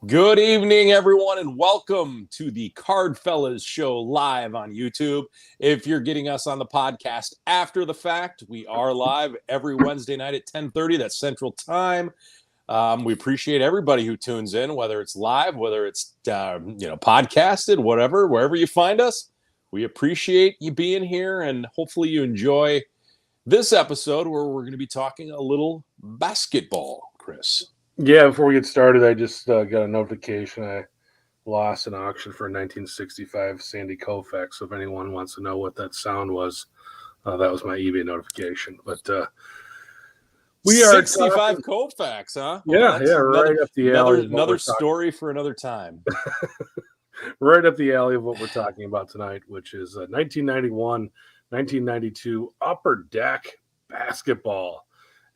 Good evening, everyone, and welcome to the Card Fellas Show live on YouTube. If you're getting us on the podcast after the fact, we are live every Wednesday night at 10:30. That's Central Time. We appreciate everybody who tunes in, whether it's live, whether it's podcasted, whatever, wherever you find us. We appreciate you being here, and hopefully you enjoy this episode where we're going to be talking a little basketball, Chris. Yeah, before we get started, I just got a notification. I lost an auction for a 1965 Sandy Koufax. So if anyone wants to know what that sound was, that was my eBay notification. But we are 65 Koufax, huh? Yeah, right up the alley. Another story for another time. Right up the alley of what we're talking about tonight, which is 1991, 1992 Upper Deck basketball.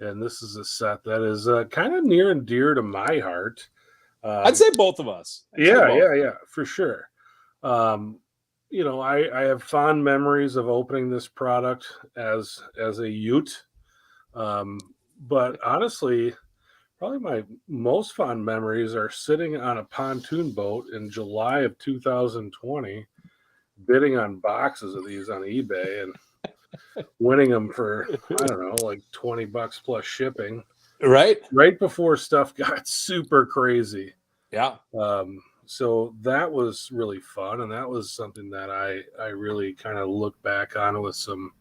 And this is a set that is kind of near and dear to my heart. I'd say both of us. Yeah, for sure. I have fond memories of opening this product as a Ute. But honestly, probably my most fond memories are sitting on a pontoon boat in July of 2020, bidding on boxes of these on eBay and winning them for, I don't know, like $20 plus shipping. Right before stuff got super crazy. Yeah. So that was really fun, and that was something that I really kind of look back on with some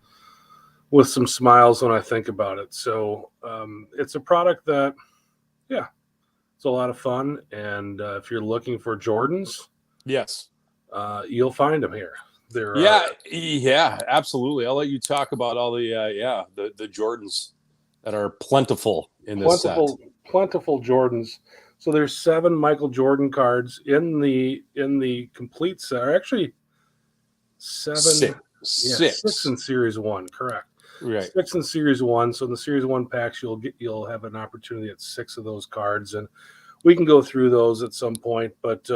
smiles when I think about it. So it's a product that, yeah, it's a lot of fun. And if you're looking for Jordans, yes, you'll find them here. Yeah, absolutely. I'll let you talk about all the Jordans that are plentiful in this set. Plentiful Jordans. So there's 7 Michael Jordan cards in the complete set. Or actually, 7, six in Series 1. Correct. Right. 6 in Series 1. So in the Series 1 packs, you'll have an opportunity at 6 of those cards, and we can go through those at some point. But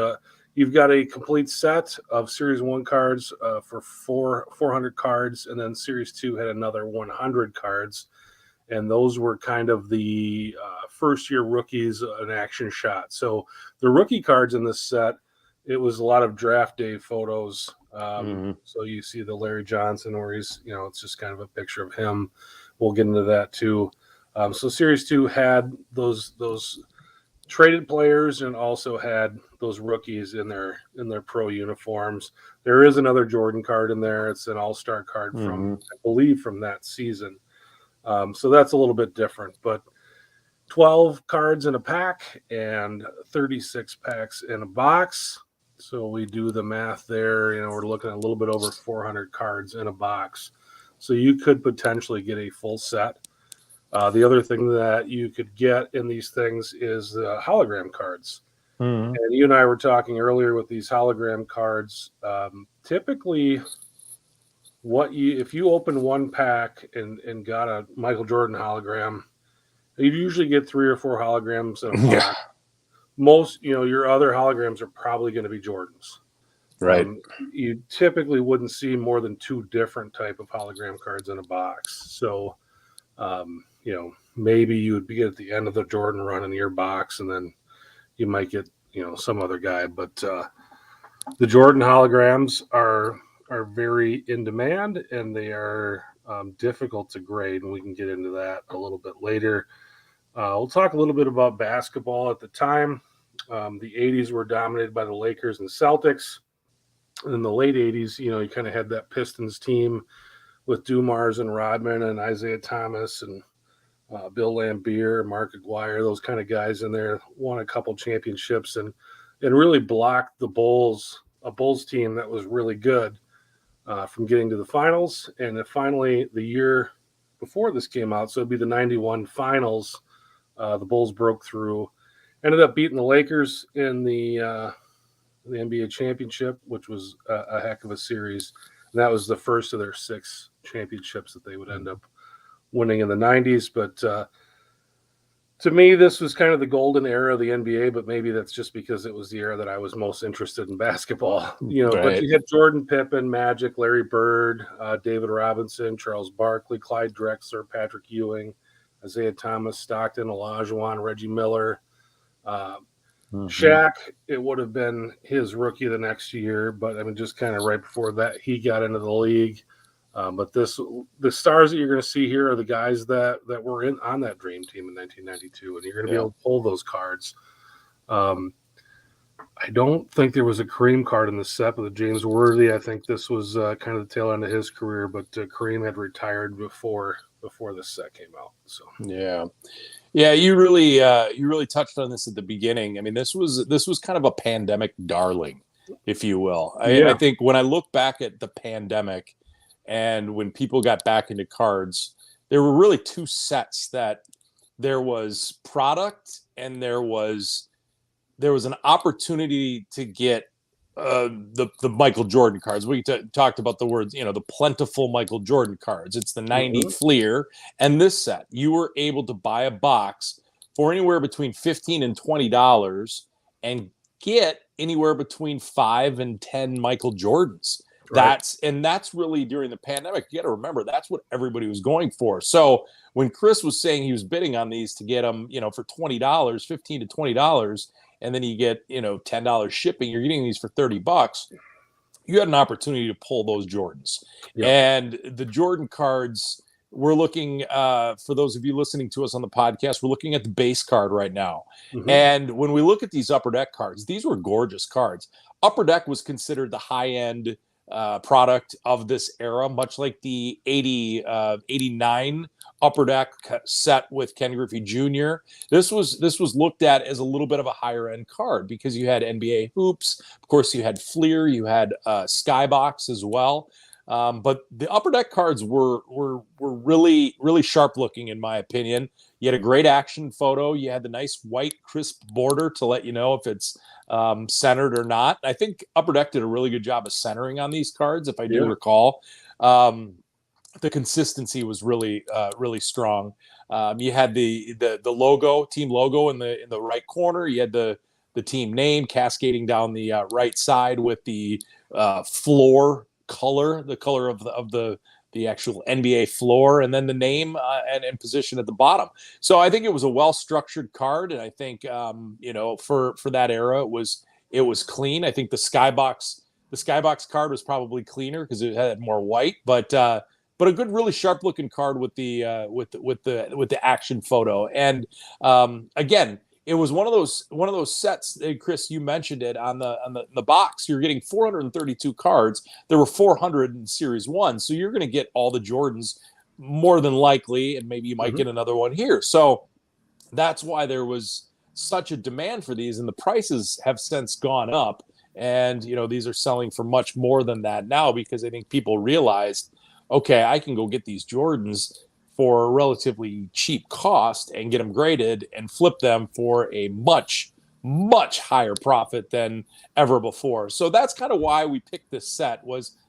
you've got a complete set of Series 1 cards for 400 cards, and then Series 2 had another 100 cards. And those were kind of the first-year rookies, an action shot. So the rookie cards in this set, it was a lot of draft day photos. So you see the Larry Johnson where he's, it's just kind of a picture of him. We'll get into that too. So Series 2 had those traded players and also had those rookies in their pro uniforms. There is another Jordan card in there. It's an all-star card from, I believe, from that season. So that's a little bit different, but 12 cards in a pack and 36 packs in a box. So we do the math there. We're looking at a little bit over 400 cards in a box. So you could potentially get a full set. The other thing that you could get in these things is the hologram cards. And you and I were talking earlier with these hologram cards. Typically, if you open one pack and got a Michael Jordan hologram, you usually get 3 or 4 holograms in a box. Yeah. Most, your other holograms are probably going to be Jordans. Right. You typically wouldn't see more than 2 different type of hologram cards in a box. So, maybe you would be at the end of the Jordan run in your box, and then you might get, some other guy. But the Jordan holograms are very in demand, and they are difficult to grade, and we can get into that a little bit later. We'll talk a little bit about basketball at the time. The 80s were dominated by the Lakers and Celtics. And in the late 80s, you kind of had that Pistons team with Dumars and Rodman and Isaiah Thomas and Bill Laimbeer, Mark Aguirre, those kind of guys in there, won a couple championships and really blocked the Bulls, a Bulls team that was really good, from getting to the finals. And then finally, the year before this came out, so it'd be the 91 finals, the Bulls broke through, ended up beating the Lakers in the NBA championship, which was a heck of a series. And that was the first of their 6 championships that they would end up winning in the 90s. But to me, this was kind of the golden era of the NBA, but maybe that's just because it was the era that I was most interested in basketball. Right. But you had Jordan, Pippen, Magic, Larry Bird, David Robinson, Charles Barkley, Clyde Drexler, Patrick Ewing, Isaiah Thomas, Stockton, Olajuwon, Reggie Miller, Shaq, it would have been his rookie the next year, but I mean, just kind of right before that, he got into the league. But the stars that you're going to see here are the guys that were on that dream team in 1992, and you're going to be able to pull those cards. I don't think there was a Kareem card in the set, but the James Worthy, I think this was kind of the tail end of his career, but Kareem had retired before this set came out. So yeah, you really touched on this at the beginning. I mean, this was kind of a pandemic darling, if you will. I think when I look back at the pandemic and when people got back into cards, there were really two sets. That there was product and there was an opportunity to get the Michael Jordan cards. We talked about the words, the plentiful Michael Jordan cards. It's the 90 Fleer. And this set, you were able to buy a box for anywhere between $15 and $20 and get anywhere between 5 and 10 Michael Jordans. Right. That's really during the pandemic. You got to remember, that's what everybody was going for. So when Chris was saying he was bidding on these to get them, for $20, $15 to $20, and then you get, $10 shipping, you're getting these for $30. You had an opportunity to pull those Jordans. Yep. And the Jordan cards, we're looking, for those of you listening to us on the podcast, we're looking at the base card right now. And when we look at these Upper Deck cards, these were gorgeous cards. Upper Deck was considered the high-end product of this era, much like the 89 Upper Deck set with Ken Griffey Jr. This was looked at as a little bit of a higher end card because you had NBA hoops, of course you had Fleer, you had Skybox as well. But the Upper Deck cards were really, really sharp looking, in my opinion. You had a great action photo. You had the nice white crisp border to let you know if it's centered or not. I think Upper Deck did a really good job of centering on these cards, if I do recall. The consistency was really, really strong. You had the logo, team logo in the right corner. You had the team name cascading down the right side with the floor color, the color of the actual NBA floor, and then the name and position at the bottom. So I think it was a well-structured card, and I think for that era it was clean. I think the Skybox card was probably cleaner because it had more white, but a good, really sharp-looking card with the action photo. And again, it was one of those sets. Chris, you mentioned it on the box. You're getting 432 cards. There were 400 in Series 1, so you're going to get all the Jordans more than likely, and maybe you might get another one here. So that's why there was such a demand for these, and the prices have since gone up. And these are selling for much more than that now because I think people realized, okay, I can go get these Jordans for a relatively cheap cost and get them graded and flip them for a much, much higher profit than ever before. So that's kind of why we picked this set.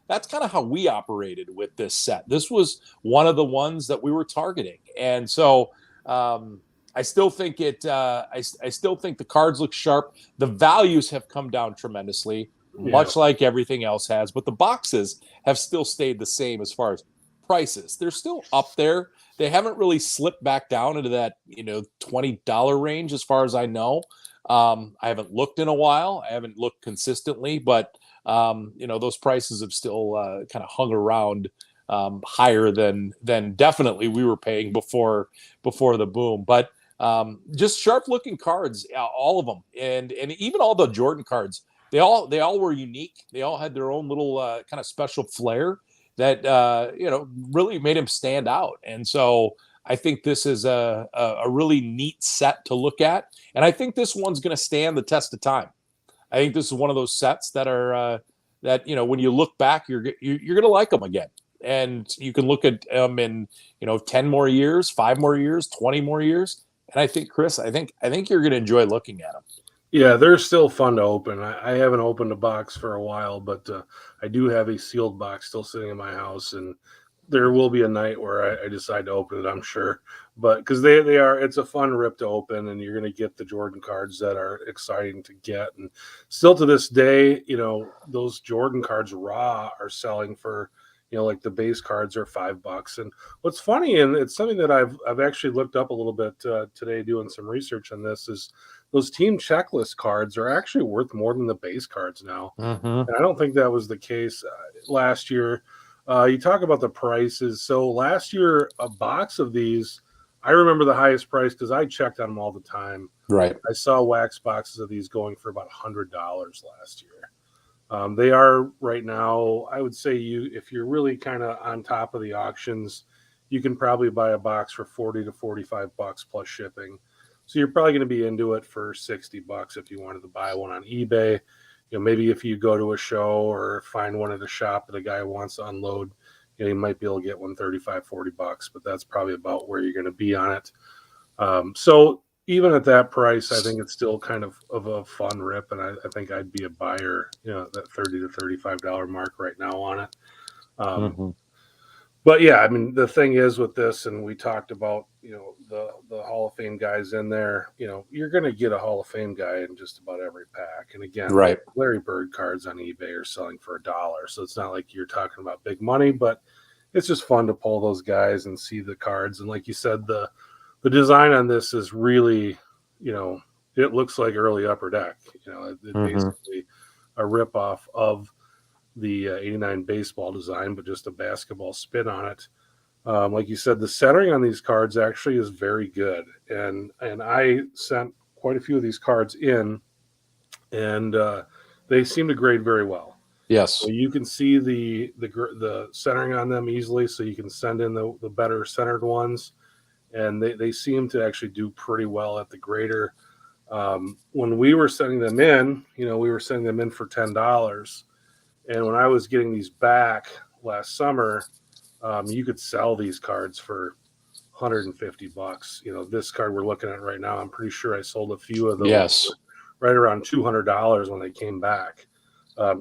That's kind of how we operated with this set. This was one of the ones that we were targeting. And so I still think I still think the cards look sharp. The values have come down tremendously, much like everything else has, but the boxes have still stayed the same as far as prices. They're still up there. They haven't really slipped back down into that $20 range as far as I know. I haven't looked in a while. I haven't looked consistently, but those prices have still kind of hung around higher than definitely we were paying before the boom. But just sharp looking cards, all of them, and even all the Jordan cards. They all were unique. They all had their own little kind of special flair that really made him stand out. And so I think this is a really neat set to look at, and I think this one's going to stand the test of time. I think this is one of those sets that are when you look back, you're going to like them again, and you can look at them in 10 more years, 5 more years, 20 more years, and I think, Chris, I think you're going to enjoy looking at them. Yeah, they're still fun to open. I haven't opened a box for a while, but I do have a sealed box still sitting in my house, and there will be a night where I decide to open it, I'm sure. But because it's a fun rip to open, and you're going to get the Jordan cards that are exciting to get. And still to this day, those Jordan cards raw are selling for, Like the base cards are $5. And what's funny, and it's something that I've actually looked up a little bit today, doing some research on this, is those team checklist cards are actually worth more than the base cards now. And I don't think that was the case last year. You talk about the prices. So last year, a box of these, I remember the highest price because I checked on them all the time. Right. I saw wax boxes of these going for about $100 last year. They are right now, I would say, if you're really kind of on top of the auctions, you can probably buy a box for $40 to $45 plus shipping. So you're probably going to be into it for $60 if you wanted to buy one on eBay. Maybe if you go to a show or find one at a shop that a guy wants to unload, you might be able to get one $35-$40, but that's probably about where you're going to be on it. So even at that price, I think it's still kind of a fun rip, and I think I'd be a buyer, that $30 to $35 mark right now on it. But yeah, I mean, the thing is with this, and we talked about, the Hall of Fame guys in there, you're going to get a Hall of Fame guy in just about every pack. And again, right, Larry Bird cards on eBay are selling for $1. So it's not like you're talking about big money, but it's just fun to pull those guys and see the cards. And like you said, the design on this is really, it looks like early Upper Deck. It's basically a ripoff of the 89 baseball design, but just a basketball spin on it. Like you said, the centering on these cards actually is very good. And I sent quite a few of these cards in, and they seem to grade very well. Yes. So you can see the centering on them easily, so you can send in the better centered ones. And they seem to actually do pretty well at the grader. When we were sending them in, we were sending them in for $10. And when I was getting these back last summer, you could sell these cards for $150. This card we're looking at right now, I'm pretty sure I sold a few of those right around $200 when they came back.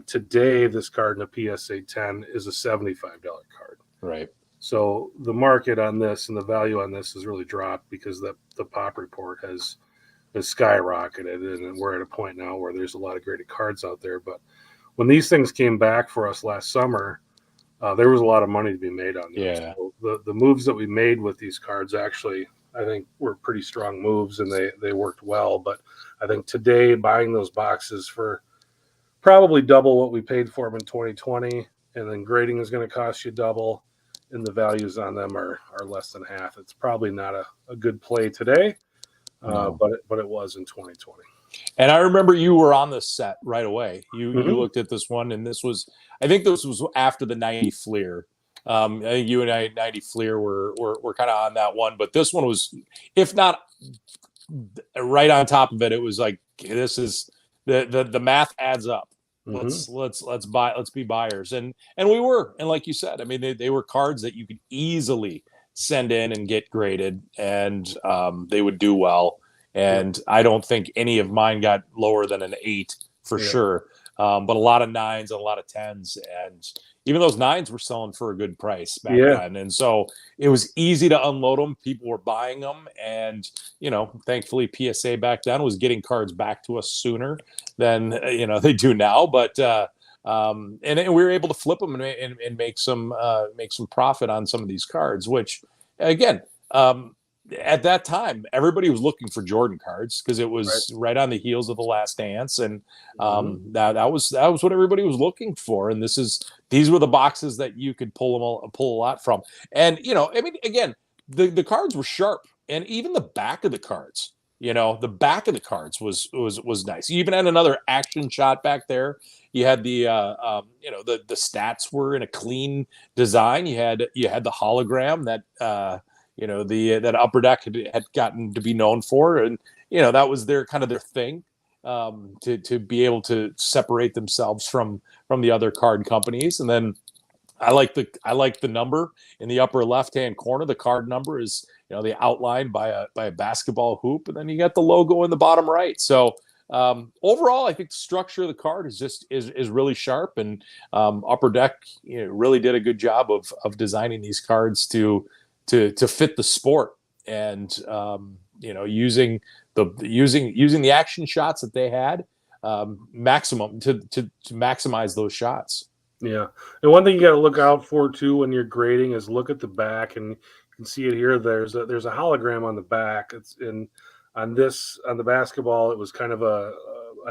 Today, this card in a PSA 10 is a $75 card. Right. So the market on this and the value on this has really dropped because the pop report has skyrocketed, and we're at a point now where there's a lot of graded cards out there. But when these things came back for us last summer, there was a lot of money to be made on them. Yeah. So the moves that we made with these cards actually, I think, were pretty strong moves, and they worked well. But I think today, buying those boxes for probably double what we paid for them in 2020, and then grading is going to cost you double, and the values on them are less than half. It's probably not a good play today, but it was in 2020. And I remember you were on the set right away. You looked at this one, and I think this was after the 90 Fleer. I think you and I, 90 Fleer, were kind of on that one, but this one was, if not right on top of it, it was like, this is the math adds up. Let's be buyers, and we were. And like you said, I mean, they were cards that you could easily send in and get graded, and they would do well. And I don't think any of mine got lower than an 8 for sure. But a lot of 9s and a lot of 10s. And even those 9s were selling for a good price back then. And so it was easy to unload them. People were buying them. And, thankfully PSA back then was getting cards back to us sooner than, they do now. But, and we were able to flip them and make some profit on some of these cards, which again, at that time, everybody was looking for Jordan cards because it was right on the heels of The Last Dance, and that was what everybody was looking for. And these were the boxes that you could pull a lot from. And I mean, again, the cards were sharp, and even the back of the cards, the back of the cards was nice. You even had another action shot back there. You had the the stats were in a clean design. You had the hologram that. That Upper Deck had gotten to be known for, and that was their thing, to be able to separate themselves from the other card companies. And then I like the number in the upper left hand corner. The card number is the outline by a basketball hoop, and then you got the logo in the bottom right. So overall, I think the structure of the card is really sharp, and Upper Deck really did a good job of designing these cards to fit the sport, and using the action shots that they had, maximum to maximize those shots. Yeah. And one thing you got to look out for too when you're grading is look at the back, and you can see it here. There's a hologram on the back. It's in on the basketball. It was kind of a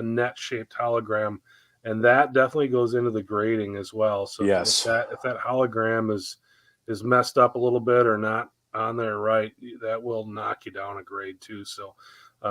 net shaped hologram, and that definitely goes into the grading as well. So Yes. if that hologram is messed up a little bit or not on there right, that will knock you down a grade too. So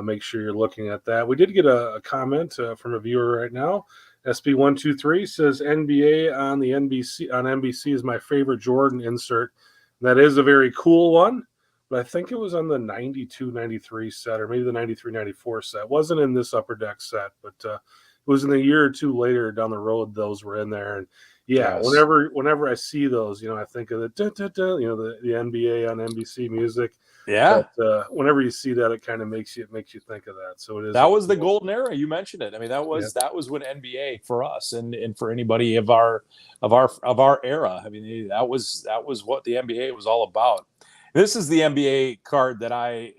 make sure you're looking at that. We did get a comment from a viewer right now. SB123 says NBA on the NBC is my favorite Jordan insert. That is a very cool one, but I think it was on the 92-93 set or maybe the 93-94 set. It wasn't in this Upper Deck set, but it was in a year or two later down the road those were in there. And yeah, Yes. whenever I see those, I think of the the NBA on NBC music. Yeah. But whenever you see that, it kind of makes you think of that. So it is. That was the golden era. You mentioned it. I mean, that was when NBA for us and for anybody of our era. I mean, that was what the NBA was all about. This is the NBA card that I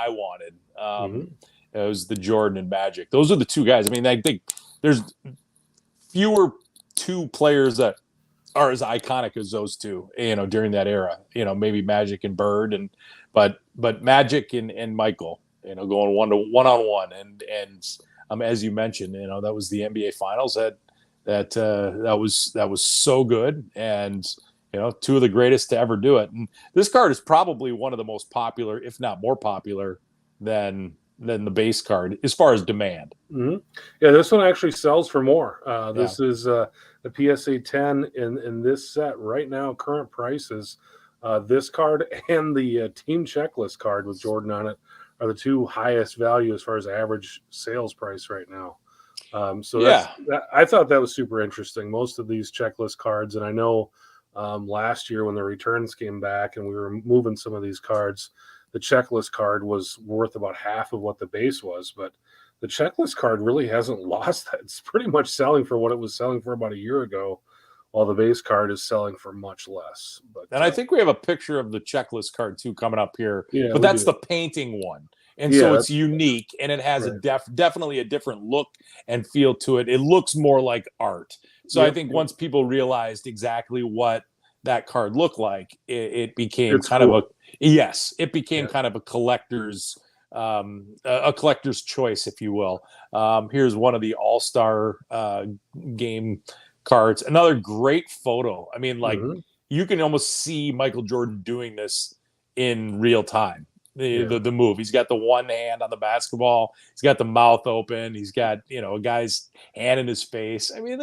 wanted. It was the Jordan and Magic. Those are the two guys. I mean, I think there's fewer two players that are as iconic as those two, during that era. Maybe Magic and Bird, but Magic and Michael, going one on one, and as you mentioned, that was the NBA Finals that was so good, and two of the greatest to ever do it. And this card is probably one of the most popular, if not more popular than the base card as far as demand. Mm-hmm. Yeah, this one actually sells for more. This is the PSA 10 in this set right now. Current prices, this card and the team checklist card with Jordan on it are the two highest value as far as average sales price right now. I thought that was super interesting. Most of these checklist cards, and I know last year when the returns came back and we were moving some of these cards, the checklist card was worth about half of what the base was, but the checklist card really hasn't lost that. It's pretty much selling for what it was selling for about a year ago, while the base card is selling for much less. And I think we have a picture of the checklist card too coming up here, but that's the painting one. And so it's unique, and it has definitely a different look and feel to it. It looks more like art. So I think once people realized exactly what that card looked like, it became kind of a collector's choice, if you will. Here's one of the All-Star game cards. Another great photo. I mean, you can almost see Michael Jordan doing this in real time. The move. He's got the one hand on the basketball. He's got the mouth open. He's got a guy's hand in his face. I mean,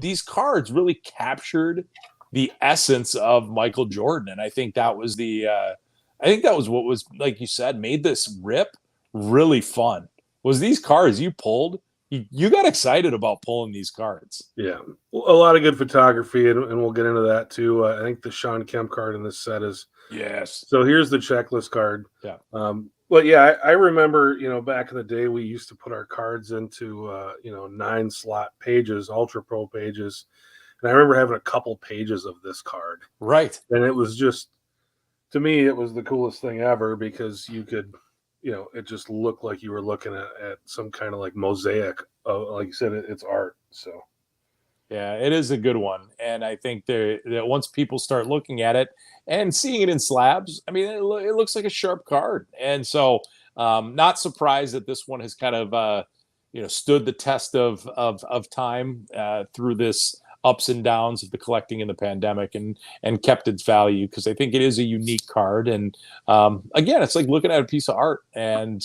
these cards really captured the essence of Michael Jordan, and I think that was what was, like you said, made this rip really fun. Was these cards you pulled? You got excited about pulling these cards. Yeah, a lot of good photography, and we'll get into that too. I think the Shawn Kemp card in this set is yes. So here's the checklist card. Yeah. But yeah, I remember, back in the day, we used to put our cards into, 9 slot pages, Ultra Pro pages. And I remember having a couple pages of this card. Right. And it was just, to me, it was the coolest thing ever because you could, it just looked like you were looking at some kind of like mosaic. Like you said, it's art. So. Yeah, it is a good one. And I think that once people start looking at it and seeing it in slabs, I mean, it looks like a sharp card. And so not surprised that this one has kind of, stood the test of time through this ups and downs of the collecting in the pandemic and kept its value, because I think it is a unique card. And again, it's like looking at a piece of art, and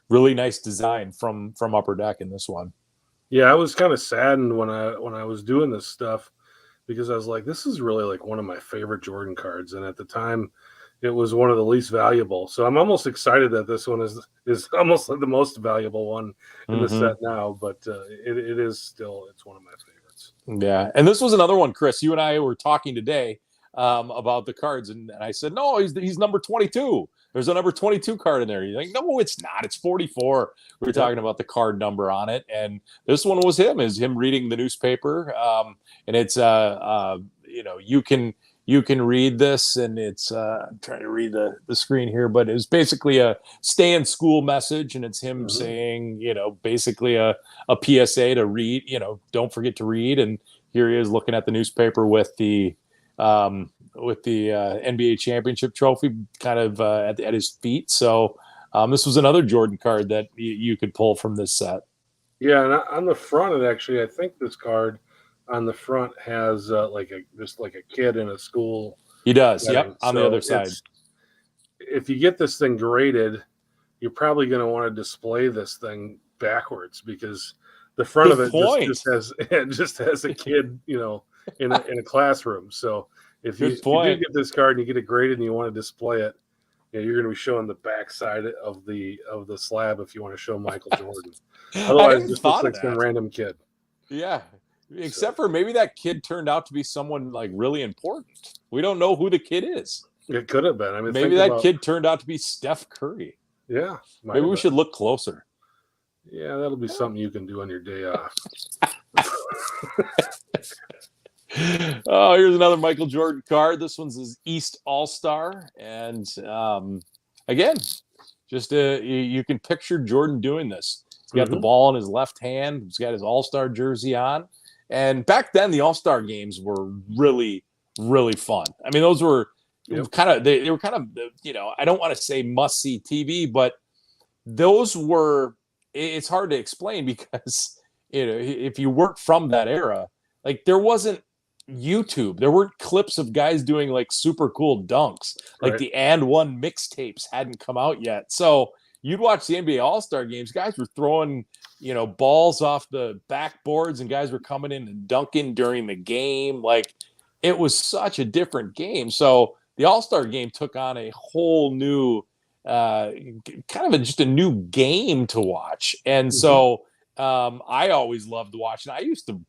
really nice design from Upper Deck in this one. Yeah, I was kind of saddened when I was doing this stuff, because I was like, this is really like one of my favorite Jordan cards, and at the time, it was one of the least valuable. So I'm almost excited that this one is almost like the most valuable one in the set now. But it is still, it's one of my favorites. Yeah, and this was another one, Chris. You and I were talking today about the cards, and I said, no, he's number 22. There's a number 22 card in there. You're like, no, it's not. It's 44. We were talking about the card number on it, and this one was him reading the newspaper. And it's you you can read this, and it's I'm trying to read the screen here, but it's basically a stay in school message, and it's him saying, basically a PSA to read, don't forget to read. And here he is looking at the newspaper with the NBA championship trophy kind of at his feet. So this was another Jordan card that you could pull from this set. Yeah, and on the front, I think this card on the front has just like a kid in a school. He does, yep, on the other side. If you get this thing graded, you're probably going to want to display this thing backwards, because the front of it just has a kid, in a classroom. So if you do get this card and you get it graded and you want to display it, you're going to be showing the backside of the slab if you want to show Michael Jordan. Otherwise, just looks like some random kid. Yeah, except for maybe that kid turned out to be someone like really important. We don't know who the kid is. It could have been. I mean, maybe that kid turned out to be Steph Curry. Yeah, maybe we should look closer. Yeah, that'll be something you can do on your day off. Oh, here's another Michael Jordan card. This one's his East All-Star. And again, just you can picture Jordan doing this. He's got the ball in his left hand. He's got his All-Star jersey on. And back then, the All-Star games were really, really fun. I mean, those were kind of, they were kind of, I don't want to say must-see TV, but those were, it's hard to explain because, if you weren't from that era, like there wasn't YouTube. There weren't clips of guys doing like super cool dunks. Like the And One mixtapes hadn't come out yet. So you'd watch the NBA All-Star games. Guys were throwing, balls off the backboards, and guys were coming in and dunking during the game. Like it was such a different game. So the All-Star game took on a whole new kind of just a new game to watch. And so I always loved watching. I used to,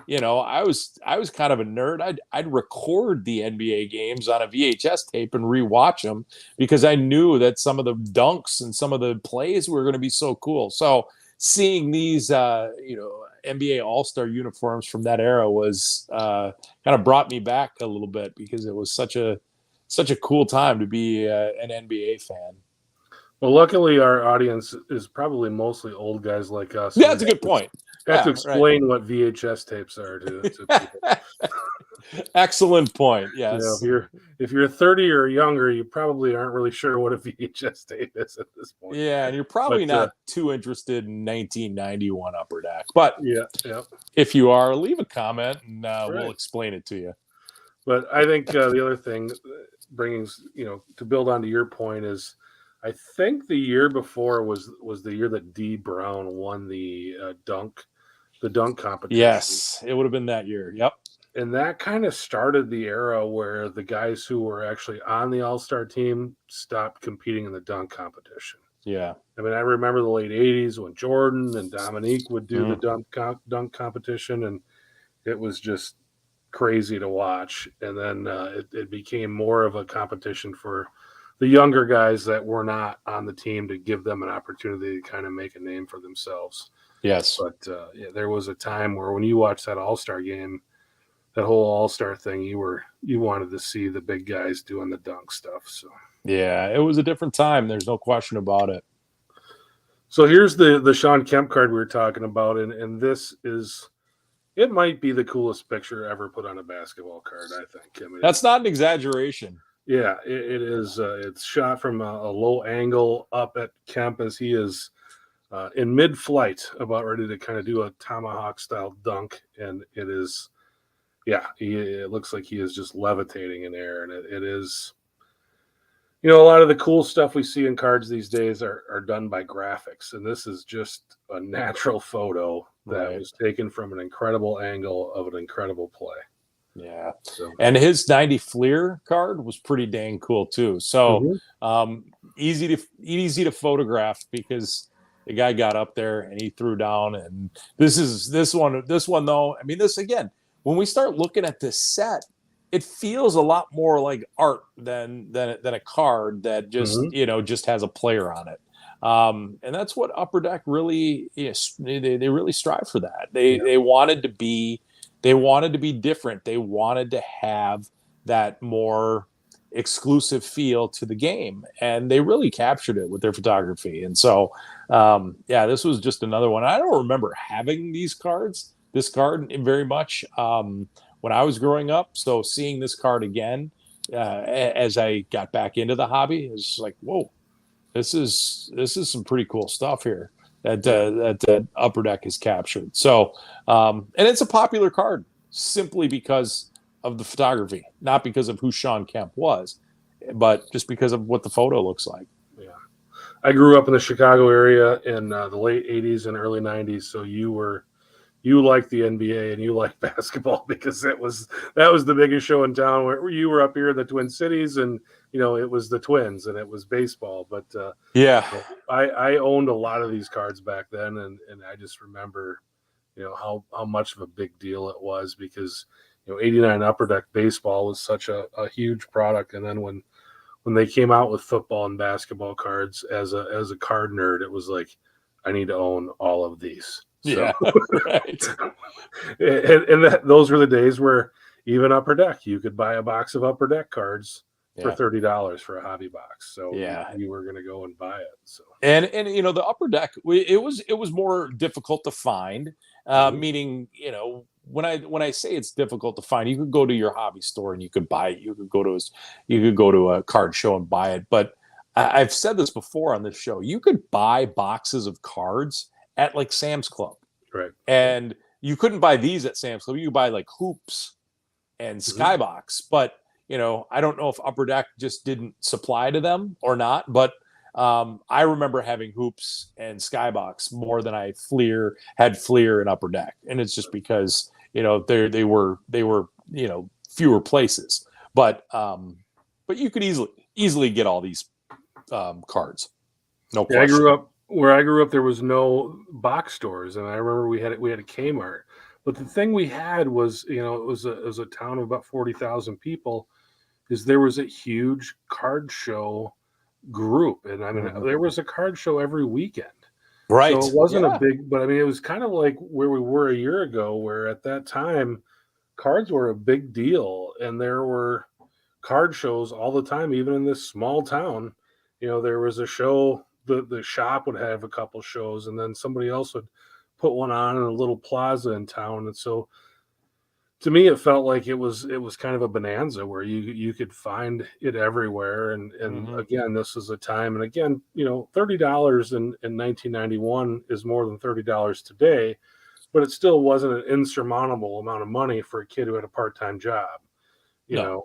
I was kind of a nerd. I'd record the NBA games on a VHS tape and rewatch them because I knew that some of the dunks and some of the plays were going to be so cool. So seeing these, NBA All-Star uniforms from that era was kind of brought me back a little bit because it was such a cool time to be an NBA fan. Well, luckily our audience is probably mostly old guys like us. Yeah, that's a good point. Have to explain what VHS tapes are to people. Excellent point. Yes. If you're 30 or younger, you probably aren't really sure what a VHS tape is at this point. Yeah, and you're probably not too interested in 1991 Upper Deck. But if you are, leave a comment and we'll explain it to you. But I think the other thing, bringing to build onto your point, is I think the year before was the year that Dee Brown won the dunk competition. Yes, it would have been that year. Yep. And that kind of started the era where the guys who were actually on the All-Star team stopped competing in the dunk competition. Yeah. I mean, I remember the late 80s when Jordan and Dominique would do the dunk competition, and it was just crazy to watch. And then it became more of a competition for the younger guys that were not on the team to give them an opportunity to kind of make a name for themselves. Yes. But there was a time where when you watched that All-Star game, that whole All-Star thing, you wanted to see the big guys doing the dunk stuff. So yeah, it was a different time. There's no question about it. So here's the Shawn Kemp card we were talking about, and this is, it might be the coolest picture ever put on a basketball card, I think. I mean, that's not an exaggeration. Yeah, it is. It's shot from a low angle up at Kemp as he is in mid-flight, about ready to kind of do a tomahawk-style dunk, and it is, it looks like he is just levitating in air, and it is, a lot of the cool stuff we see in cards these days are done by graphics, and this is just a natural photo that was taken from an incredible angle of an incredible play. Yeah. And his 90 Fleer card was pretty dang cool too. So easy to photograph because the guy got up there and he threw down. And this one though, I mean, this again, when we start looking at this set, it feels a lot more like art than a card that just just has a player on it. And that's what Upper Deck really is. They really strive for that. They wanted to be different. They wanted to have that more exclusive feel to the game, and they really captured it with their photography. And so this was just another one. I don't remember having this card very much when I was growing up, so seeing this card again as I got back into the hobby is like, whoa, this is some pretty cool stuff here that Upper Deck has captured. So and it's a popular card simply because of the photography, not because of who Shawn Kemp was, but just because of what the photo looks like. Yeah, I grew up in the Chicago area in the late '80s and early '90s, so you liked the NBA and you liked basketball because that was the biggest show in town. Where you were up here in the Twin Cities, and it was the Twins and it was baseball. But I owned a lot of these cards back then, and I just remember how much of a big deal it was because 89 Upper Deck baseball was such a huge product. And then when they came out with football and basketball cards, as a card nerd, it was like, I need to own all of these. Yeah, right. and those were the days where even Upper Deck, you could buy a box of Upper Deck cards for $30 for a hobby box. So you were going to go and buy it. So and the Upper Deck, it was more difficult to find. Meaning, when I say it's difficult to find, you could go to your hobby store and you could buy it. You could go to a card show and buy it. But I've said this before on this show. You could buy boxes of cards at like Sam's Club, right? And you couldn't buy these at Sam's Club. You could buy like Hoops and Skybox, but I don't know if Upper Deck just didn't supply to them or not. But I remember having Hoops and Skybox more than I had Fleer and Upper Deck, and it's just because they were fewer places, but you could easily get all these cards. No question. Where I grew up, there was no box stores, and I remember we had a Kmart. But the thing we had was, it was a town of about 40,000 people, is there was a huge card show group, and I mean there was a card show every weekend. Right. So it wasn't a big, but I mean it was kind of like where we were a year ago, where at that time cards were a big deal, and there were card shows all the time, even in this small town. There was a show. The shop would have a couple shows, and then somebody else would put one on in a little plaza in town. And so to me, it felt like it was kind of a bonanza where you could find it everywhere. And again, this is a time, and again, $30 in 1991 is more than $30 today, but it still wasn't an insurmountable amount of money for a kid who had a part-time job.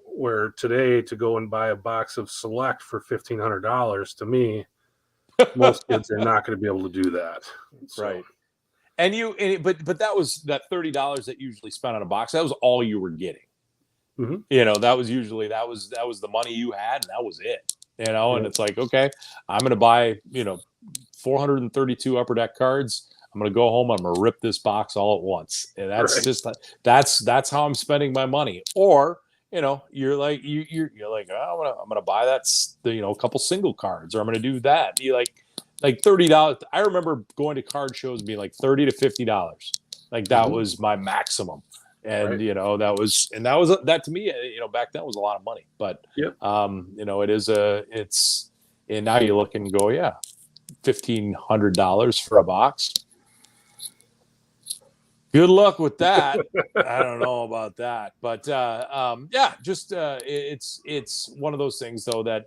Where today to go and buy a box of Select for $1,500, to me, most kids are not going to be able to do that. So. Right. But that was that $30 that you usually spent on a box. That was all you were getting. Mm-hmm. That was usually that was the money you had, and that was it. And it's like, okay, I'm going to buy 432 Upper Deck cards. I'm going to go home. I'm going to rip this box all at once, and that's that's how I'm spending my money. Or you're like oh, I'm gonna buy that a couple single cards, or I'm gonna do that. You like $30. I remember going to card shows and being like $30 to $50. Like that was my maximum, and that to me, back then was a lot of money. But and now you look and go, $1,500 for a box. Good luck with that. I don't know about that, but it's one of those things though that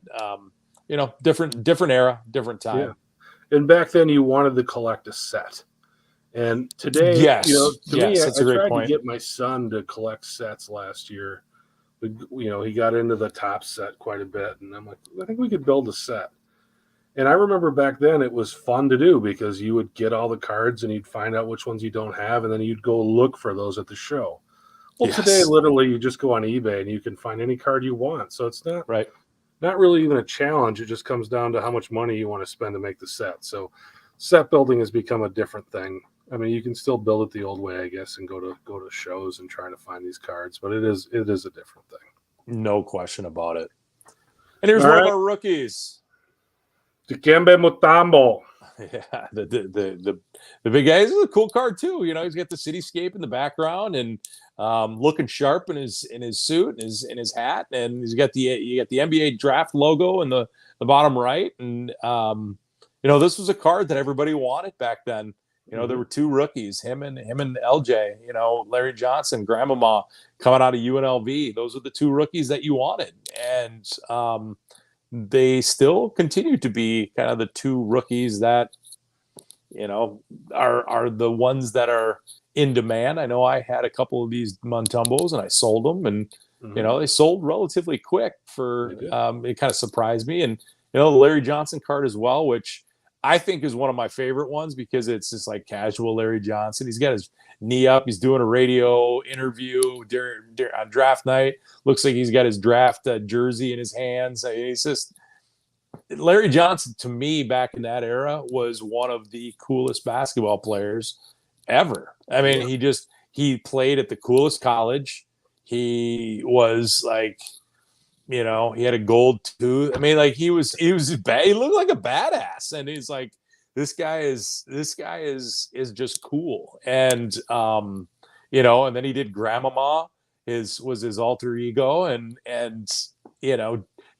different era, different time. Yeah. And back then you wanted to collect a set, and today, yes, to me, I tried to get my son to collect sets last year. He got into the top set quite a bit, and I'm like, I think we could build a set. And I remember back then it was fun to do because you would get all the cards and you'd find out which ones you don't have, and then you'd go look for those at the show. Well, today, literally, you just go on eBay and you can find any card you want. So it's not really even a challenge. It just comes down to how much money you want to spend to make the set. So set building has become a different thing. I mean, you can still build it the old way, I guess, and go to shows and try to find these cards, but it is a different thing. No question about it. And here's one of our rookies. Dikembe Mutombo. Yeah, the big guy. This is a cool card too. He's got the cityscape in the background and looking sharp in his suit and his hat, and you got the NBA draft logo in the bottom right. And this was a card that everybody wanted back then. There were two rookies, him and LJ. Larry Johnson, Grandmama coming out of UNLV. Those are the two rookies that you wanted, and they still continue to be kind of the two rookies that are the ones that are in demand. I know I had a couple of these Montumbos and I sold them, and they sold relatively quick. It kind of surprised me. And the Larry Johnson card as well, which I think is one of my favorite ones because it's just like casual Larry Johnson. He's got his knee up. He's doing a radio interview on draft night. Looks like he's got his draft jersey in his hands. He's just Larry Johnson, to me, back in that era, was one of the coolest basketball players ever. I mean, he played at the coolest college. He was like, he had a gold tooth. I mean, like he looked like a badass, and he's like, this guy is just cool. And and then he did Grandmama, was his alter ego, and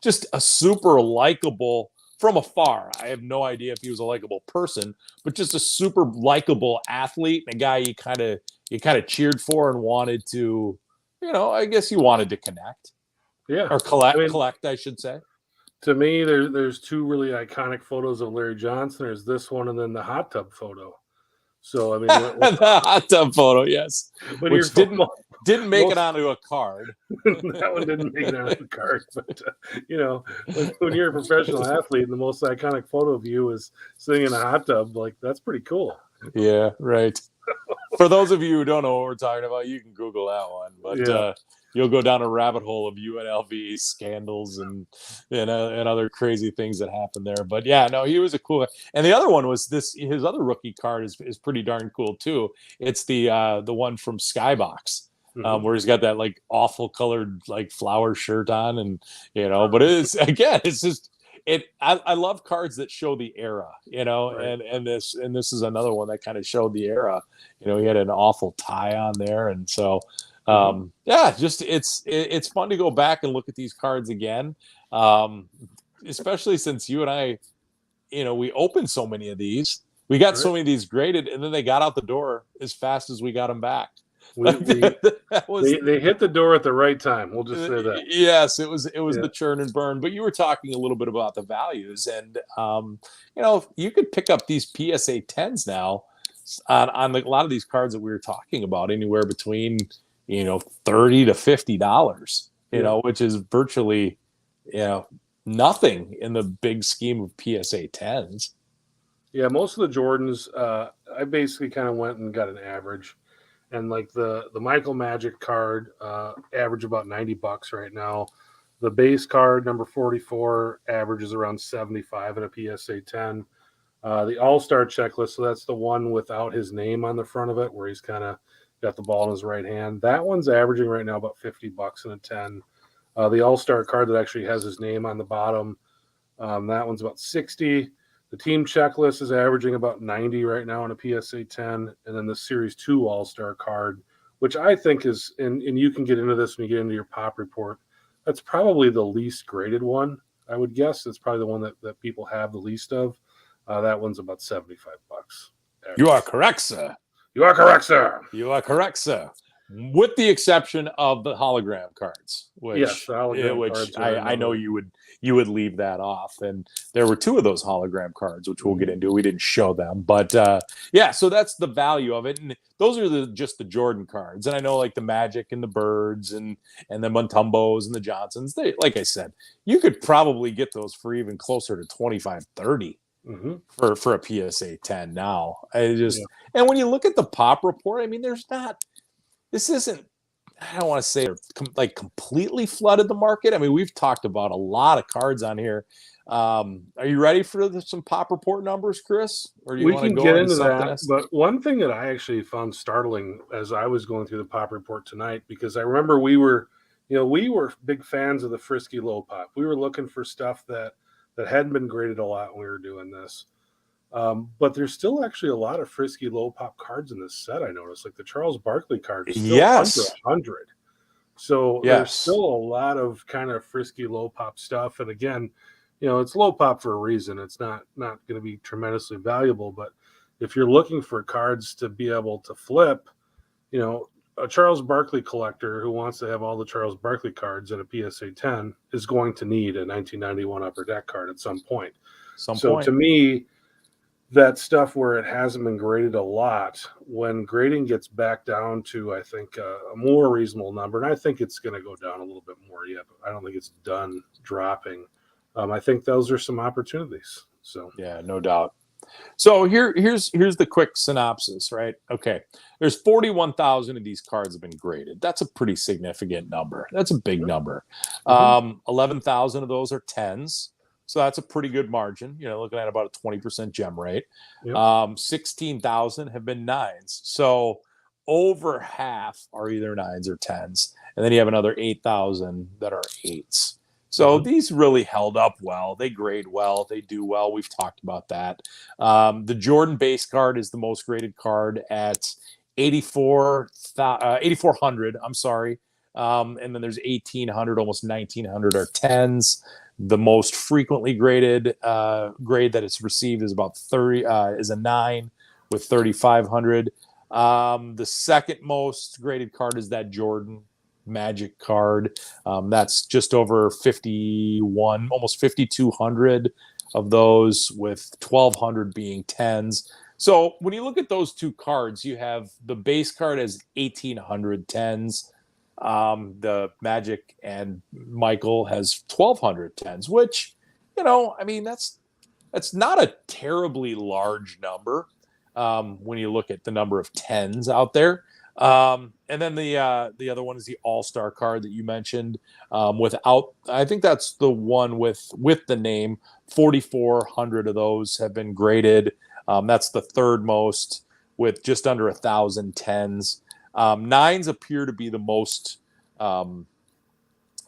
just a super likable from afar. I have no idea if he was a likable person, but just a super likable athlete, and a guy you kind of cheered for and wanted to, I guess you wanted to connect. Yeah. Or collect, I should say. To me, there's two really iconic photos of Larry Johnson. There's this one and then the hot tub photo. So, I mean, the hot tub photo, yes. Which didn't make it onto a card. That one didn't make it onto the card. But, when you're a professional athlete and the most iconic photo of you is sitting in a hot tub, like, that's pretty cool. Yeah, right. For those of you who don't know what we're talking about, you can Google that one. But you'll go down a rabbit hole of UNLV scandals and other crazy things that happened there. But yeah, no, he was a cool. And the other one was his other rookie card is pretty darn cool too. It's the one from Skybox, where he's got that like awful colored like flower shirt on, and but it's just. I love cards that show the era, right. and this is another one that kind of showed the era. He had an awful tie on there, and so just it's fun to go back and look at these cards again, especially since you and I, we opened so many of these. We got so many of these graded, and then they got out the door as fast as we got them back. They hit the door at the right time. We'll just say that. Yes, it was the churn and burn. But you were talking a little bit about the values, and you could pick up these PSA 10s now on a lot of these cards that we were talking about, anywhere between $30 to $50, which is virtually nothing in the big scheme of PSA 10s. Yeah, most of the Jordans, I basically kind of went and got an average. And like the Michael Magic card, average about $90 right now. The base card, number 44, averages around 75 in a PSA 10. The All-Star checklist, so that's the one without his name on the front of it, where he's kind of got the ball in his right hand. That one's averaging right now about $50 in a 10. The All-Star card that actually has his name on the bottom, that one's about 60. The team checklist is averaging about 90 right now on a PSA 10. And then the Series 2 All-Star card, which I think is, and you can get into this when you get into your pop report, that's probably the least graded one, I would guess. It's probably the one that people have the least of. That one's about $75. You are correct, sir. You are correct, sir. You are correct, sir. With the exception of the hologram cards, which I know you would leave that off. And there were two of those hologram cards, which we'll get into. We didn't show them, but so that's the value of it. And those are just the Jordan cards. And I know like the Magic and the Birds and the Montumbos and the Johnsons. They, like I said, you could probably get those for even closer to 25, 30. For a PSA 10 now. And when you look at the pop report, I mean, this isn't, I don't want to say like completely flooded the market. I mean, we've talked about a lot of cards on here. Are you ready for some pop report numbers, Chris? Or do you want to go get into that? else? But one thing that I actually found startling as I was going through the pop report tonight, because I remember we were big fans of the Frisky Low Pop. We were looking for stuff that hadn't been graded a lot when we were doing this. But there's still actually a lot of frisky low pop cards in this set. I noticed, like the Charles Barkley card is still under Yes. 100. So there's still a lot of kind of frisky low pop stuff. And again, it's low pop for a reason. It's not going to be tremendously valuable. But if you're looking for cards to be able to flip, a Charles Barkley collector who wants to have all the Charles Barkley cards in a PSA 10 is going to need a 1991 Upper Deck card at some point. To me, that stuff where it hasn't been graded a lot, when grading gets back down to, I think, a more reasonable number, and I think it's going to go down a little bit more yet, but I don't think it's done dropping. I think those are some opportunities. So yeah, no doubt. So here's the quick synopsis, right? Okay, there's 41,000 of these cards have been graded. That's a pretty significant number. That's a big number. 11,000 of those are 10s. So that's a pretty good margin, looking at about a 20% gem rate. 16,000 have been 9s. So over half are either 9s or 10s. And then you have another 8,000 that are 8s. So these really held up well. They grade well. They do well. We've talked about that. The Jordan base card is the most graded card at 8,400. I'm sorry. And then there's 1,800, almost 1,900 are 10s. The most frequently graded grade that it's received is about 30, is a 9 with 3,500. The second most graded card is that Jordan Magic card. That's just over 51, almost 5,200 of those, with 1,200 being 10s. So when you look at those two cards, you have the base card as 1,800 10s. The Magic and Michael has 1,200 10s, which, that's not a terribly large number when you look at the number of 10s out there. And then the other one is the All-Star card that you mentioned. I think that's the one with the name. 4,400 of those have been graded. That's the third most, with just under 1,000 10s. 9s appear to be the most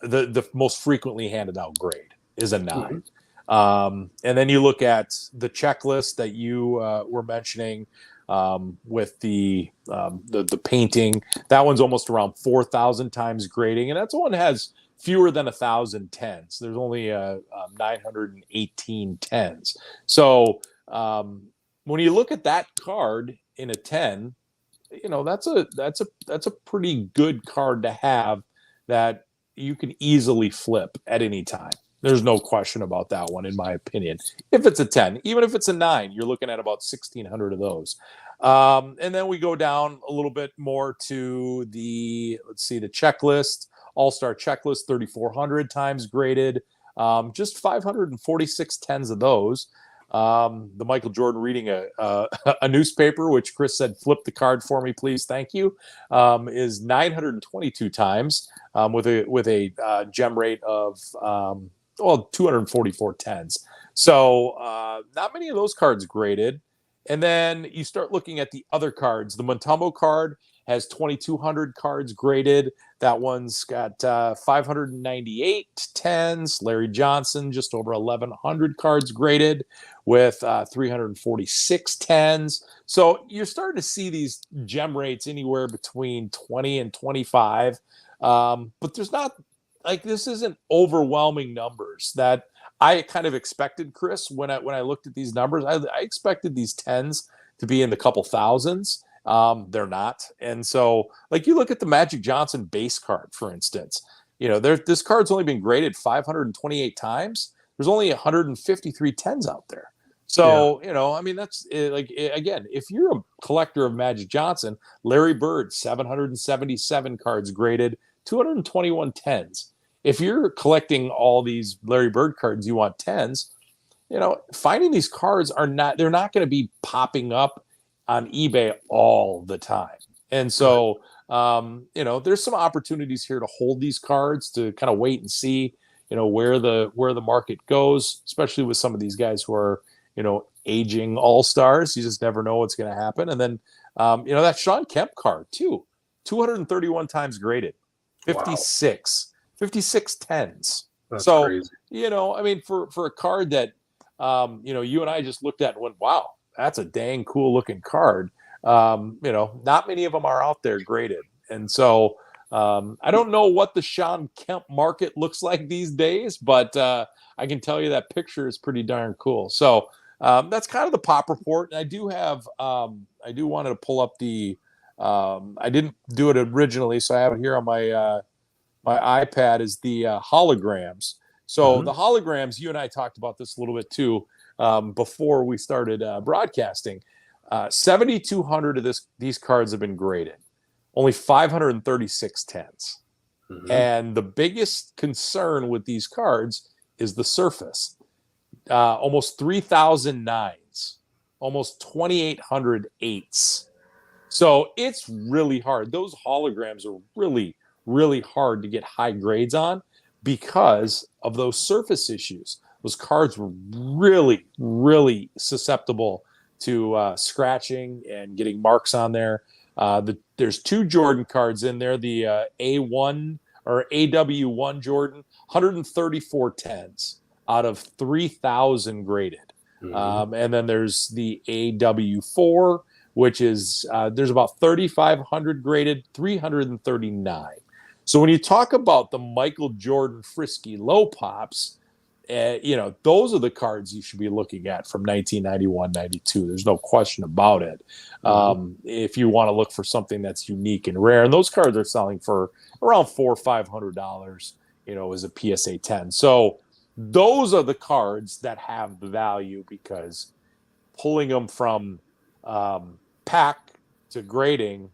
the most frequently handed out grade is a 9. And then you look at the checklist that you were mentioning with the painting. That one's almost around 4,000 times grading, and that's one that has fewer than 1,000 10s. There's only 918 10s. So when you look at that card in a 10, that's a pretty good card to have that you can easily flip at any time. There's no question about that one, in my opinion. If it's a 10, even if it's a 9, you're looking at about 1,600 of those. And then we go down a little bit more to the checklist, All-Star checklist, 3,400 times graded, just 546 10s of those. The Michael Jordan reading a newspaper, which Chris said, flip the card for me, please, thank you, is 922 times with a gem rate of 244 10s. So not many of those cards graded. And then you start looking at the other cards. The Mutombo card has 2,200 cards graded. That one's got 598 10s. Larry Johnson, just over 1,100 cards graded with 346 10s. So you're starting to see these gem rates anywhere between 20 and 25. But there's not, this isn't overwhelming numbers that I kind of expected, Chris, when I looked at these numbers. I expected these 10s to be in the couple thousands. They're not. And so, you look at the Magic Johnson base card, for instance, this card's only been graded 528 times. There's only 153 10s out there. So, that's again, if you're a collector of Magic Johnson, Larry Bird, 777 cards graded, 221 10s. If you're collecting all these Larry Bird cards, you want 10s, finding these cards they're not going to be popping up on eBay all the time. And so, there's some opportunities here to hold these cards, to kind of wait and see, where the market goes, especially with some of these guys who are, aging all-stars. You just never know what's going to happen. And then, that Sean Kemp card too, 231 times graded, 56 10s. That's so crazy. for a card that you and I just looked at and went, wow, that's a dang cool looking card. Not many of them are out there graded. And so I don't know what the Sean Kemp market looks like these days, but I can tell you that picture is pretty darn cool. So that's kind of the pop report. And I do wanted to pull up I didn't do it originally, so I have it here on my iPad is the holograms. So the holograms, you and I talked about this a little bit too before we started broadcasting. 7,200 of these cards have been graded. Only 536 tens. And the biggest concern with these cards is the surface. Almost 3,000 nines, almost 2,800 eights. So it's really hard. Those holograms are really, really hard to get high grades on because of those surface issues. Those cards were really, really susceptible to scratching and getting marks on there. There's 2 Jordan cards in there, the A1 or AW1 Jordan, 134 tens out of 3,000 graded. And then there's the AW4, which is there's about 3,500 graded, 339. So when you talk about the Michael Jordan Frisky low pops, those are the cards you should be looking at from 1991, 92. There's no question about it. If you want to look for something that's unique and rare, and those cards are selling for around $400 or $500, as a PSA 10. So those are the cards that have the value because pulling them from pack to grading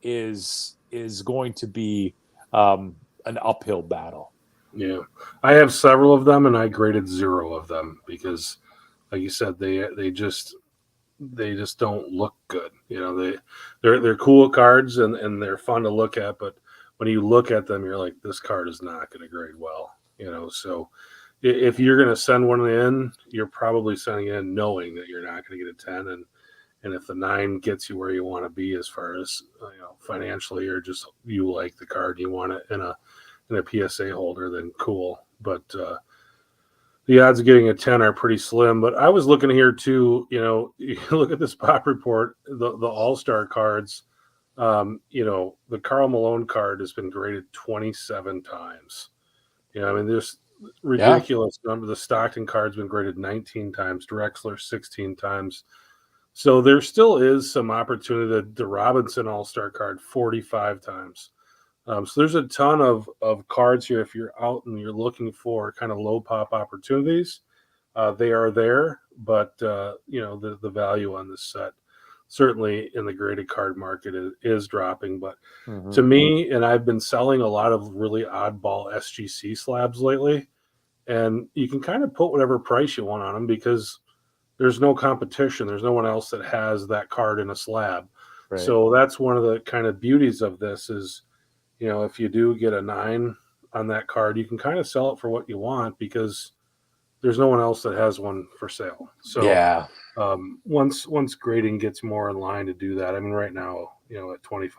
is going to be an uphill battle. Yeah, I have several of them, and I graded 0 of them because, like you said, they just don't look good. They're cool cards and they're fun to look at, but when you look at them, you're like, this card is not going to grade well. So if you're going to send one in, you're probably sending in knowing that you're not going to get a 10, and if the 9 gets you where you want to be as far as financially, or just you like the card, you want it in a PSA holder, then cool. But the odds of getting a 10 are pretty slim. But I was looking here too, you look at this pop report, the all-star cards, the Karl Malone card has been graded 27 times. There's ridiculous number. The Stockton card's been graded 19 times, Drexler 16 times. So there still is some opportunity. The Robinson all-star card 45 times. So there's a ton of cards here. If you're out and you're looking for kind of low pop opportunities, they are there. But the value on this set, certainly in the graded card market, is dropping. But to me, and I've been selling a lot of really oddball SGC slabs lately, and you can kind of put whatever price you want on them because there's no competition. There's no one else that has that card in a slab. Right. So that's one of the kind of beauties of this is, if you do get a 9 on that card, you can kind of sell it for what you want because there's no one else that has one for sale. So once grading gets more in line to do that, I mean, right now, at $25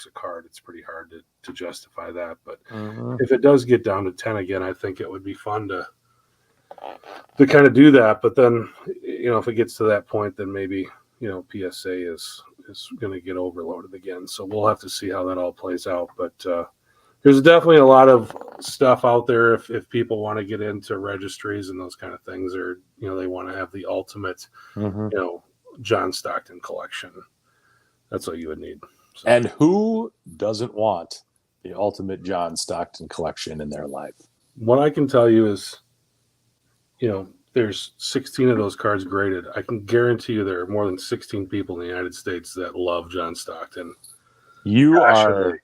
a card, it's pretty hard to justify that. But if it does get down to 10 again, I think it would be fun to kind of do that. But then, if it gets to that point, then maybe, PSA is going to get overloaded again. So we'll have to see how that all plays out. But there's definitely a lot of stuff out there if people want to get into registries and those kind of things, or, they want to have the ultimate, John Stockton collection. That's what you would need. So. And who doesn't want the ultimate John Stockton collection in their life? What I can tell you is, there's 16 of those cards graded. I can guarantee you there are more than 16 people in the United States that love John Stockton. You are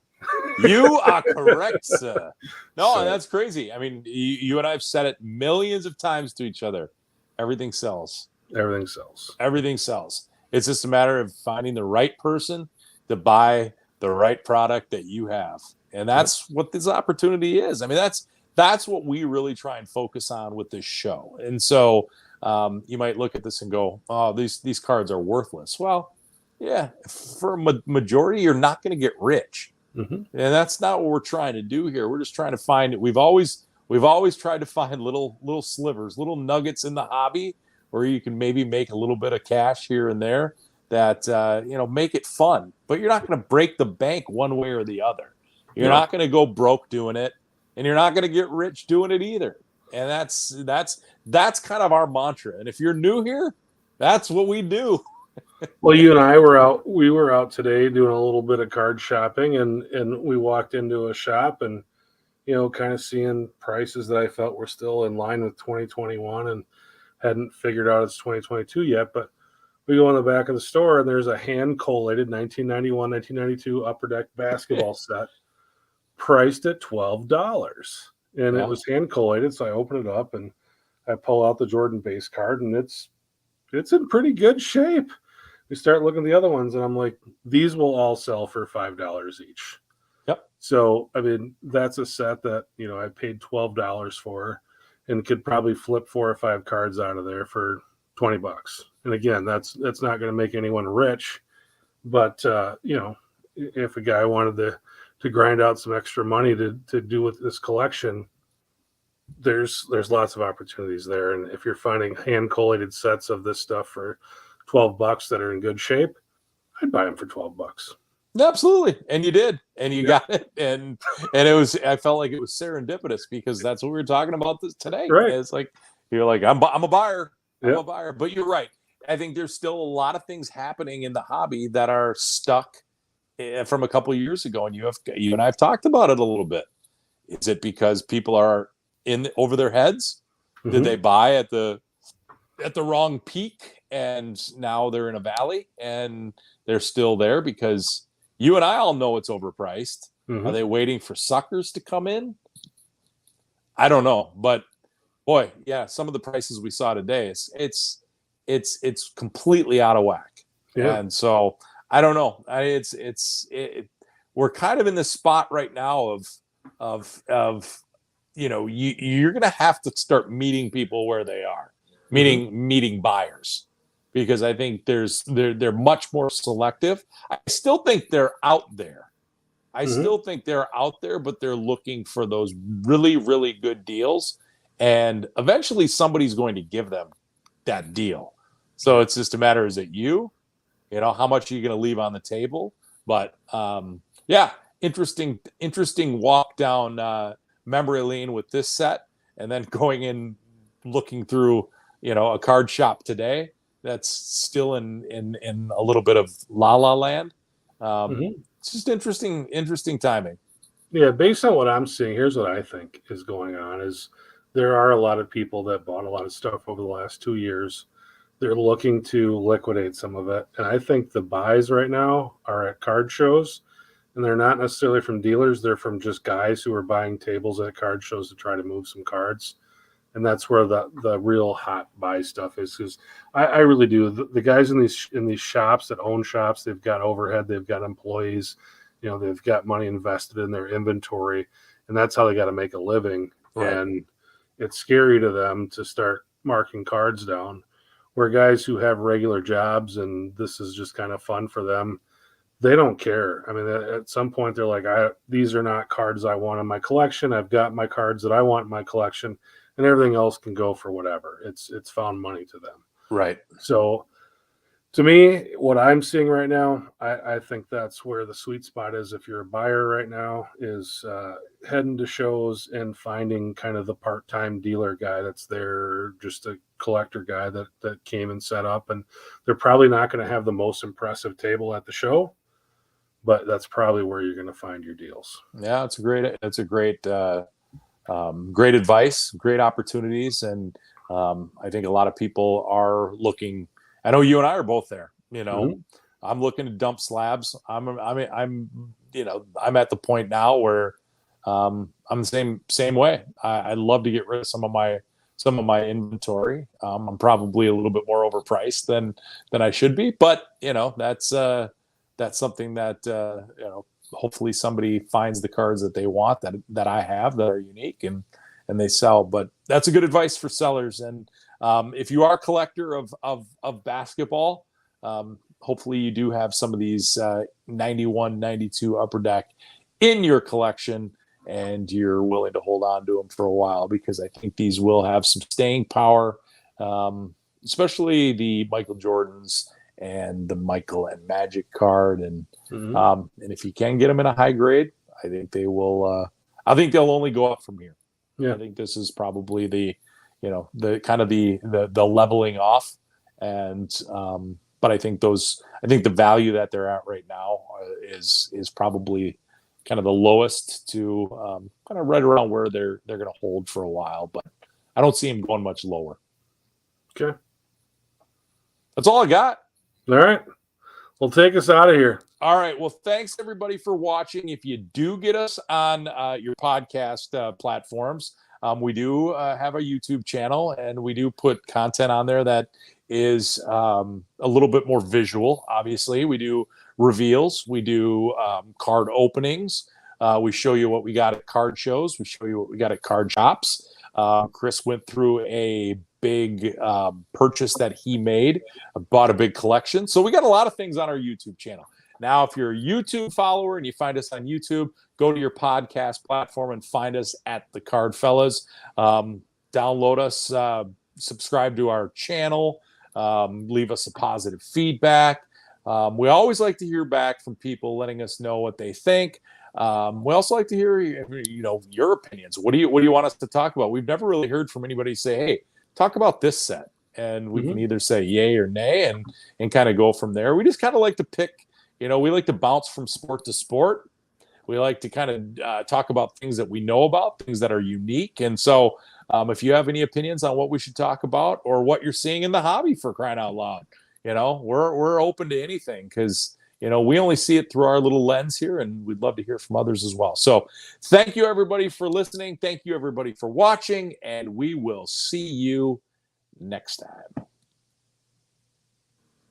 correct, sir. No, that's crazy. I mean, you and I have said it millions of times to each other. Everything sells. Everything sells. Everything sells. It's just a matter of finding the right person to buy the right product that you have. And that's what this opportunity is. I mean, that's what we really try and focus on with this show. And so you might look at this and go, oh, these cards are worthless. Well, yeah, for a majority, you're not going to get rich. And that's not what we're trying to do here. We're just trying to find it. We've always tried to find little slivers, little nuggets in the hobby where you can maybe make a little bit of cash here and there that, make it fun, but you're not going to break the bank one way or the other. You're not going to go broke doing it, and you're not going to get rich doing it either. And that's kind of our mantra. And if you're new here, that's what we do. Well, you and I were out. We were out today doing a little bit of card shopping, and we walked into a shop and kind of seeing prices that I felt were still in line with 2021 and hadn't figured out it's 2022 yet. But we go in the back of the store and there's a hand collated 1991, 1992 Upper Deck basketball set priced at $12. And it was hand collated. So I open it up and I pull out the Jordan base card, and it's in pretty good shape. We start looking at the other ones and I'm like, these will all sell for $5 each. Yep. So, I mean, that's a set that, I paid $12 for and could probably flip 4 or 5 cards out of there for $20. And again, that's not going to make anyone rich, but if a guy wanted to grind out some extra money to do with this collection, there's lots of opportunities there. And if you're finding hand collated sets of this stuff for $12 that are in good shape, I'd buy them for $12. Absolutely. And you did, and you got it. And I felt like it was serendipitous because that's what we were talking about today. Right. It's like, you're like, I'm a buyer. I'm a buyer, but you're right. I think there's still a lot of things happening in the hobby that are stuck from a couple of years ago. And you and I have talked about it a little bit. Is it because people are over their heads? Mm-hmm. Did they buy at the wrong peak and now they're in a valley and they're still there because you and I all know it's overpriced? Mm-hmm. Are they waiting for suckers to come in? I don't know, but boy, yeah, some of the prices we saw today, it's completely out of whack. Yeah. And so I don't know. We're kind of in this spot right now of you're going to have to start meeting people where they are, meeting buyers, because I think they're much more selective. I still think they're out there. But they're looking for those really, really good deals. And eventually somebody's going to give them that deal. So it's just a matter, is it you? How much are you going to leave on the table? But interesting walk down memory lane with this set, and then going in looking through a card shop today that's still in a little bit of la la land. It's just interesting timing. Yeah, based on what I'm seeing, here's what I think is going on is there are a lot of people that bought a lot of stuff over the last 2 years. They're looking to liquidate some of it. And I think the buys right now are at card shows, and they're not necessarily from dealers. They're from just guys who are buying tables at card shows to try to move some cards. And that's where the real hot buy stuff is. Because I really do. The guys in these shops that own shops, they've got overhead, they've got employees, they've got money invested in their inventory, and that's how they got to make a living. Right. And it's scary to them to start marking cards down. Where guys who have regular jobs and this is just kind of fun for them, they don't care. I mean, at some point they're like, these are not cards I want in my collection. I've got my cards that I want in my collection, and everything else can go for whatever. It's found money to them. Right. So to me, what I'm seeing right now, I think that's where the sweet spot is. If you're a buyer right now, is heading to shows and finding kind of the part-time dealer guy that's there, just a collector guy that came and set up. And they're probably not going to have the most impressive table at the show, but that's probably where you're going to find your deals. Yeah, it's a great great advice, great opportunities. And I think a lot of people are looking. I know you and I are both there. I'm looking to dump slabs. I'm at the point now where I'm the same way. I'd love to get rid of some of my inventory. I'm probably a little bit more overpriced than I should be, but that's something that hopefully somebody finds the cards that they want that I have that are unique and they sell. But that's a good advice for sellers. And if you are a collector of basketball, hopefully you do have some of these 91, 92 Upper Deck in your collection, and you're willing to hold on to them for a while, because I think these will have some staying power. especially the Michael Jordans and the Michael and Magic card. And and if you can get them in a high grade, I think they will. I think they'll only go up from here. Yeah. I think this is probably the kind of the leveling off. And but I think the value that they're at right now is probably kind of the lowest to kind of right around where they're going to hold for a while. But I don't see them going much lower. Okay. That's all I got. All right. Well, take us out of here. All right. Well, thanks everybody for watching. If you do get us on your podcast platforms, we do have a YouTube channel, and we do put content on there that is a little bit more visual. Obviously, we do reveals, we do card openings. We show you what we got at card shows. We show you what we got at card shops. Chris went through a big purchase that he made, bought a big collection. So we got a lot of things on our YouTube channel. Now, if you're a YouTube follower and you find us on YouTube, go to your podcast platform and find us at The Card Fellas. Download us, subscribe to our channel, leave us a positive feedback. We always like to hear back from people letting us know what they think. We also like to hear, your opinions. What do you want us to talk about? We've never really heard from anybody say, hey, talk about this set. And we can either say yay or nay and kind of go from there. We just kind of like to pick, we like to bounce from sport to sport. We like to kind of talk about things that we know about, things that are unique. And so if you have any opinions on what we should talk about or what you're seeing in the hobby, for crying out loud, we're open to anything, because we only see it through our little lens here, and we'd love to hear from others as well. So thank you, everybody, for listening. Thank you, everybody, for watching, and we will see you next time.